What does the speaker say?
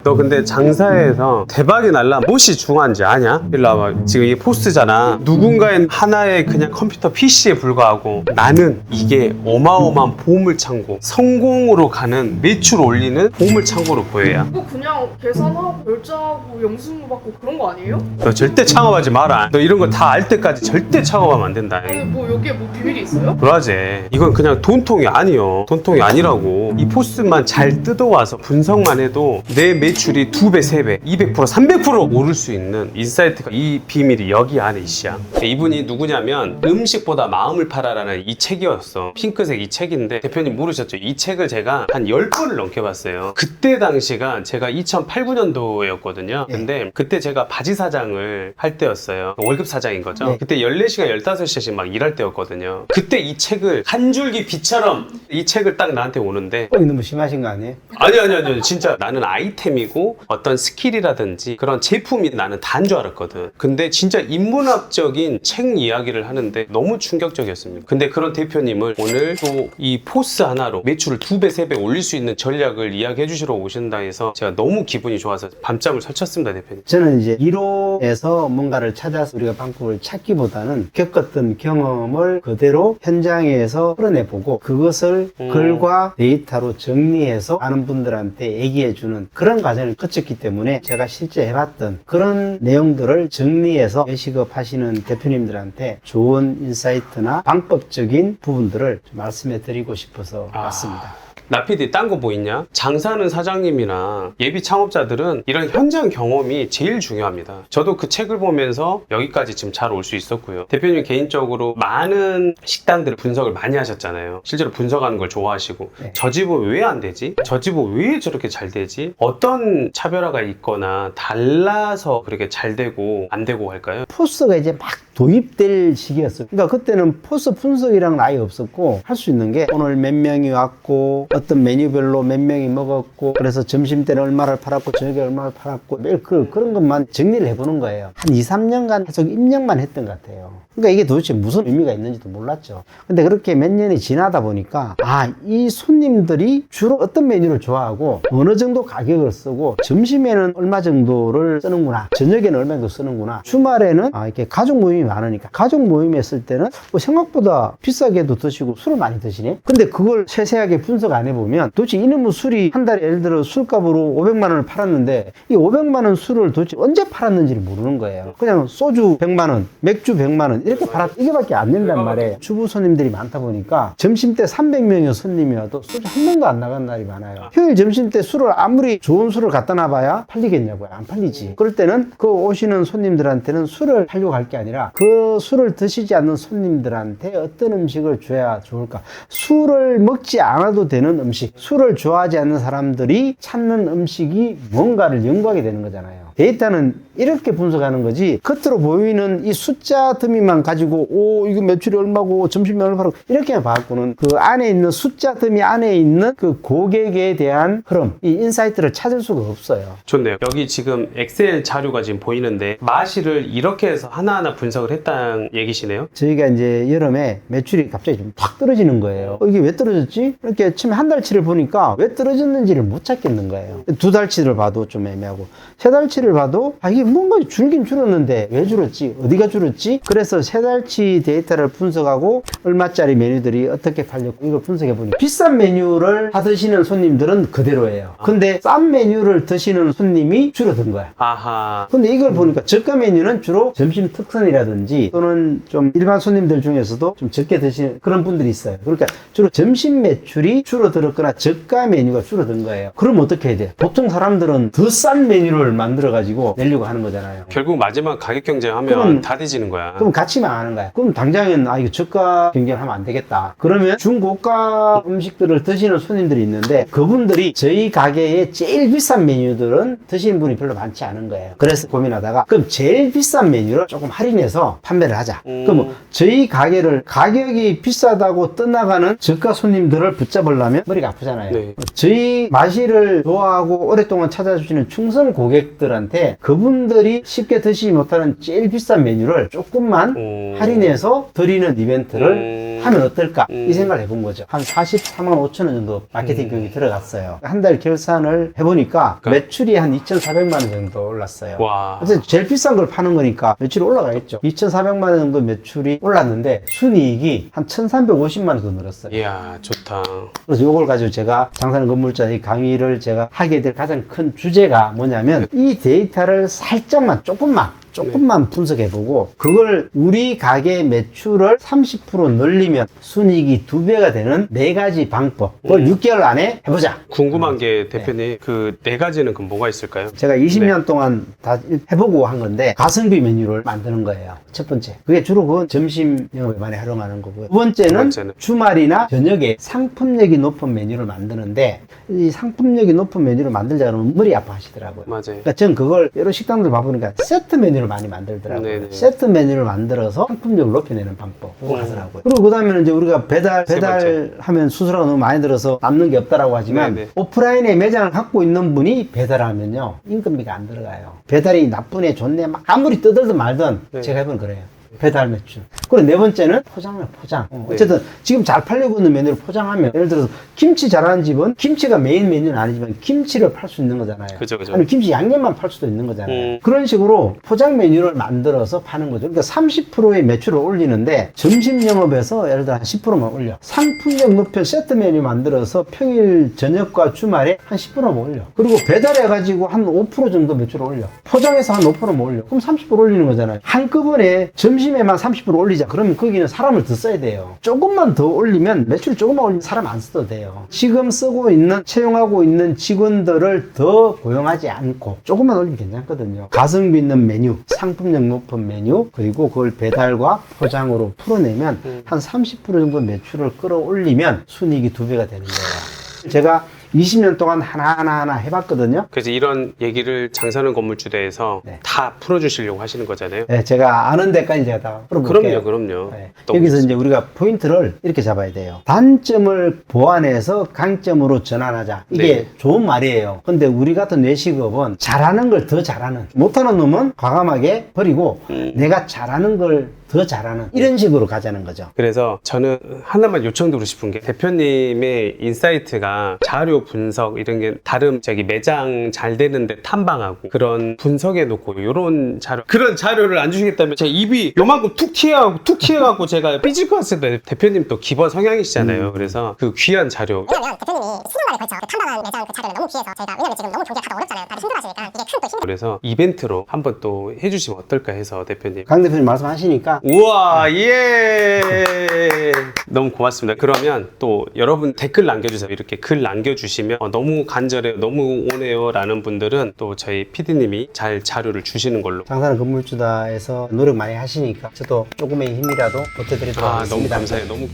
너 근데 장사에서 대박이 날라 무엇이 중요한지 아냐? 일로 와봐. 지금 이게 포스트잖아. 누군가의 하나의 그냥 컴퓨터 PC에 불과하고 나는 이게 어마어마한 보물창고, 성공으로 가는 매출 올리는 보물창고로 보여야. 이거 그냥 계산하고 결제하고 영수증 받고 그런 거 아니에요? 너 절대 창업하지 마라. 너 이런 거 다 알 때까지 절대 창업하면 안 된다. 아니 뭐 여기에 뭐 비밀이 있어요? 브라제, 이건 그냥 돈통이 아니요. 돈통이 아니라고. 이 포스만 잘 뜯어와서 분석만 해도 내 매출이 2배, 3배, 200%, 300% 오를 수 있는 인사이트가, 이 비밀이 여기 안에 있어. 이분이 누구냐면 음식보다 마음을 팔아라는 이 책이었어. 핑크색 이 책인데 대표님 모르셨죠? 이 책을 제가 한 10번을 넘게 봤어요. 그때 당시가 제가 2008, 9년도였거든요. 근데 그때 제가 바지 사장을 할 때였어요. 월급 사장인 거죠. 네. 그때 14시간, 15시간씩 막 일할 때였거든요. 그때 이 책을 한 줄기 빛처럼 이 책을 딱 나한테 오는데 꼭 너무 심하신 거 아니에요? 아니 진짜 나는 아이템이고 어떤 스킬이라든지 그런 제품이 나는 다인 줄 알았거든. 근데 진짜 인문학적인 책 이야기를 하는데 너무 충격적이었습니다. 근데 그런 대표님을 오늘 또 이 포스 하나로 매출을 2배, 3배 올릴 수 있는 전략을 이야기해 주시러 오신다 해서 제가 너무 기분이 좋아서 밤잠을 설쳤습니다, 대표님. 저는 이제 1호에서 뭔가를 찾아서 우리가 방법을 찾기보다는 겪었던 경험을 그대로 현장에서 풀어내보고 그것을 글과 데이터로 정리해서 많은 분들한테 얘기해주는 그런 과정을 거쳤기 때문에 제가 실제 해봤던 그런 내용들을 정리해서 외식업 하시는 대표님들한테 좋은 인사이트나 방법적인 부분들을 좀 말씀해 드리고 싶어서 왔습니다. 나피디 딴 거 뭐 있냐? 장사하는 사장님이나 예비 창업자들은 이런 현장 경험이 제일 중요합니다. 저도 그 책을 보면서 여기까지 지금 잘 올 수 있었고요. 대표님 개인적으로 많은 식당들을 분석을 많이 하셨잖아요. 실제로 분석하는 걸 좋아하시고 네. 저 집은 왜 안 되지? 저 집은 왜 저렇게 잘 되지? 어떤 차별화가 있거나 달라서 그렇게 잘 되고 안 되고 할까요? 포스가 이제 막 도입될 시기였어요. 그러니까 그때는 포스 분석이랑은 아예 없었고 할 수 있는 게 오늘 몇 명이 왔고 어떤 메뉴별로 몇 명이 먹었고 그래서 점심 때는 얼마를 팔았고 저녁에 얼마를 팔았고 매일 그런 것만 정리를 해보는 거예요. 한 2, 3년간 계속 입력만 했던 것 같아요. 그러니까 이게 도대체 무슨 의미가 있는지도 몰랐죠. 근데 그렇게 몇 년이 지나다 보니까 이 손님들이 주로 어떤 메뉴를 좋아하고 어느 정도 가격을 쓰고 점심에는 얼마 정도를 쓰는구나, 저녁에는 얼마 정도 쓰는구나, 주말에는 이렇게 가족 모임이 많으니까 가족 모임에 쓸 때는 뭐 생각보다 비싸게도 드시고 술을 많이 드시네. 근데 그걸 세세하게 분석 안 해보면 도대체 이놈의 술이 한 달에 예를 들어 술값으로 500만 원을 팔았는데 이 500만 원 술을 도대체 언제 팔았는지를 모르는 거예요. 그냥 소주 100만 원, 맥주 100만 원 이렇게 팔았, 이게밖에 안 된단 말이에요. 주부 손님들이 많다 보니까 점심 때 300명의 손님이 와도 소주 한 명도 안 나간 날이 많아요. 휴일 점심 때 술을 아무리 좋은 술을 갖다 놔봐야 팔리겠냐고요. 안 팔리지. 그럴 때는 그 오시는 손님들한테는 술을 팔려고 할 게 아니라 그 술을 드시지 않는 손님들한테 어떤 음식을 줘야 좋을까. 술을 먹지 않아도 되는 음식, 술을 좋아하지 않는 사람들이 찾는 음식이 뭔가를 연구하게 되는 거잖아요. 데이터는 이렇게 분석하는 거지 겉으로 보이는 이 숫자 더미만 가지고 이거 매출이 얼마고 점심에 얼마고 이렇게만 봐갖고는 그 안에 있는 숫자 더미 안에 있는 그 고객에 대한 흐름, 이 인사이트를 찾을 수가 없어요. 좋네요. 여기 지금 엑셀 자료가 지금 보이는데 마실을 이렇게 해서 하나하나 분석을 했다는 얘기시네요. 저희가 이제 여름에 매출이 갑자기 좀 팍 떨어지는 거예요. 이게 왜 떨어졌지? 이렇게 처음에 한 달치를 보니까 왜 떨어졌는지를 못 찾겠는 거예요. 두 달치를 봐도 좀 애매하고 세 달치를 봐도 이게 뭔가 줄긴 줄었는데 왜 줄었지? 어디가 줄었지? 그래서 세 달치 데이터를 분석하고 얼마짜리 메뉴들이 어떻게 팔렸고 이걸 분석해 보니 비싼 메뉴를 받으시는 손님들은 그대로예요. 근데 싼 메뉴를 드시는 손님이 줄어든 거야. 아하. 근데 이걸 보니까 저가 메뉴는 주로 점심 특선이라든지 또는 좀 일반 손님들 중에서도 좀 적게 드시는 그런 분들이 있어요. 그러니까 주로 점심 매출이 줄어들었거나 저가 메뉴가 줄어든 거예요. 그럼 어떻게 해야 돼? 보통 사람들은 더 싼 메뉴를 만들어 가지고 내려고 하는 거잖아요. 결국 마지막 가격 경쟁하면 그럼- 다 뒤지는 거야. 그럼 같이만 하는 거야. 그럼 당장은 이거 저가 경쟁하면 안 되겠다. 그러면 중고가 음식들을 드시는 손님들이 있는데 그분들이 저희 가게의 제일 비싼 메뉴들은 드시는 분이 별로 많지 않은 거예요. 그래서 고민하다가 그럼 제일 비싼 메뉴를 조금 할인해서 판매를 하자. 그럼 저희 가게를 가격이 비싸다고 떠나가는 저가 손님들을 붙잡으려면 머리가 아프잖아요. 네. 저희 마실을 좋아하고 오랫동안 찾아주시는 충성 고객들한테 그분들이 쉽게 드시지 못하는 제일 비싼 메뉴를 조금만 할인해서 드리는 이벤트를 하면 어떨까 이 생각을 해본 거죠. 한 44만 5천 원 정도 마케팅 비용이 들어갔어요. 한 달 결산을 해보니까 매출이 한 2,400만 원 정도 올랐어요. 와. 그래서 제일 비싼 걸 파는 거니까 매출이 올라가겠죠. 2,400만 원 정도 매출이 올랐는데 순이익이 한 1,350만 원 더 늘었어요. 이야, 좋다. 그래서 이걸 가지고 제가 장사하는 건물주의 이 강의를 제가 하게 될 가장 큰 주제가 뭐냐면 이 데이터를 살짝만 조금만 분석해보고 그걸 우리 가게 매출을 30% 늘리면 순이익이 2배가 되는 4가지 방법 그걸 6개월 안에 해보자. 궁금한 게 대표님 그 4가지는 그럼 뭐가 있을까요? 제가 20년 동안 다 해보고 한 건데 가성비 메뉴를 만드는 거예요. 첫 번째 그게 주로 그건 점심 영업에 많이 활용하는 거고요. 두 번째는 주말이나 저녁에 상품력이 높은 메뉴를 만드는데 이 상품력이 높은 메뉴를 만들자 그러면 머리 아파 하시더라고요. 맞아요. 그러니까 전 그걸 여러 식당들 봐보니까 세트 메뉴를 많이 만들더라고요. 네네. 세트 메뉴를 만들어서 상품력을 높여내는 방법을 하더라고요. 그리고 그 다음에는 이제 우리가 배달하면 수수료가 너무 많이 들어서 남는 게 없다라고 하지만 네네. 오프라인에 매장을 갖고 있는 분이 배달하면요 인건비가 안 들어가요. 배달이 나쁘네 좋네 막 아무리 떠들든 말든 네. 제가 해보면 그래요. 배달 매출. 그리고 네 번째는 포장. 어쨌든 지금 잘 팔리고 있는 메뉴를 포장하면 예를 들어서 김치 잘하는 집은 김치가 메인 메뉴는 아니지만 김치를 팔 수 있는 거잖아요. 그죠. 아니면 김치 양념만 팔 수도 있는 거잖아요. 그런 식으로 포장 메뉴를 만들어서 파는 거죠. 그러니까 30%의 매출을 올리는데 점심 영업에서 예를 들어 한 10%만 올려. 상품력 높여 세트 메뉴 만들어서 평일 저녁과 주말에 한 10%만 올려. 그리고 배달해가지고 한 5% 정도 매출을 올려. 포장해서 한 5%만 올려. 그럼 30% 올리는 거잖아요. 한꺼번에 점심에만 30% 올리자. 그러면 거기는 사람을 더 써야 돼요. 조금만 더 올리면 매출 조금만 올리면 사람 안 써도 돼요. 지금 쓰고 있는 채용하고 있는 직원들을 더 고용하지 않고 조금만 올리면 괜찮거든요. 가성비 있는 메뉴, 상품력 높은 메뉴 그리고 그걸 배달과 포장으로 풀어내면 한 30% 정도 매출을 끌어올리면 순이익이 2배가 되는 거예요. 제가 20년 동안 하나하나 해봤거든요. 그래서 이런 얘기를 장사하는 건물주대에서 네. 다 풀어주시려고 하시는 거잖아요. 네, 제가 아는 데까지 제가 다 풀어볼게요. 그럼요. 네. 너무 여기서 좋습니다. 이제 우리가 포인트를 이렇게 잡아야 돼요. 단점을 보완해서 강점으로 전환하자. 이게 네. 좋은 말이에요. 근데 우리 같은 외식업은 잘하는 걸 더 잘하는, 못하는 놈은 과감하게 버리고 내가 잘하는 걸 더 잘하는 이런 식으로 가자는 거죠. 그래서 저는 하나만 요청드리고 싶은 게 대표님의 인사이트가 자료 분석 이런 게 다른 매장 잘 되는데 탐방하고 그런 분석해 놓고 이런 자료 그런 자료를 안 주시겠다면 제 입이 요만큼 툭 튀어가고 제가 삐질 것 같은데 대표님 또 기본 성향이시잖아요. 그래서 그 귀한 자료 왜냐면 대표님이 수년간에 걸쳐 그 탐방한 매장 그 자료를 너무 귀해서 저희가 왜냐면 지금 너무 경기가 어렵잖아요. 다들 힘들어하시니까 이게 큰 또 힘. 그래서 이벤트로 한번 또 해주시면 어떨까 해서 대표님 강 대표님 말씀하시니까 우와 예 너무 고맙습니다. 그러면 또 여러분 댓글 남겨주세요. 이렇게 글 남겨주시면 너무 간절해요 너무 오네요 라는 분들은 또 저희 PD님이 잘 자료를 주시는 걸로 장사는 건물주다에서 노력 많이 하시니까 저도 조금의 힘이라도 보태드리도록 너무 하겠습니다. 감사해요. 너무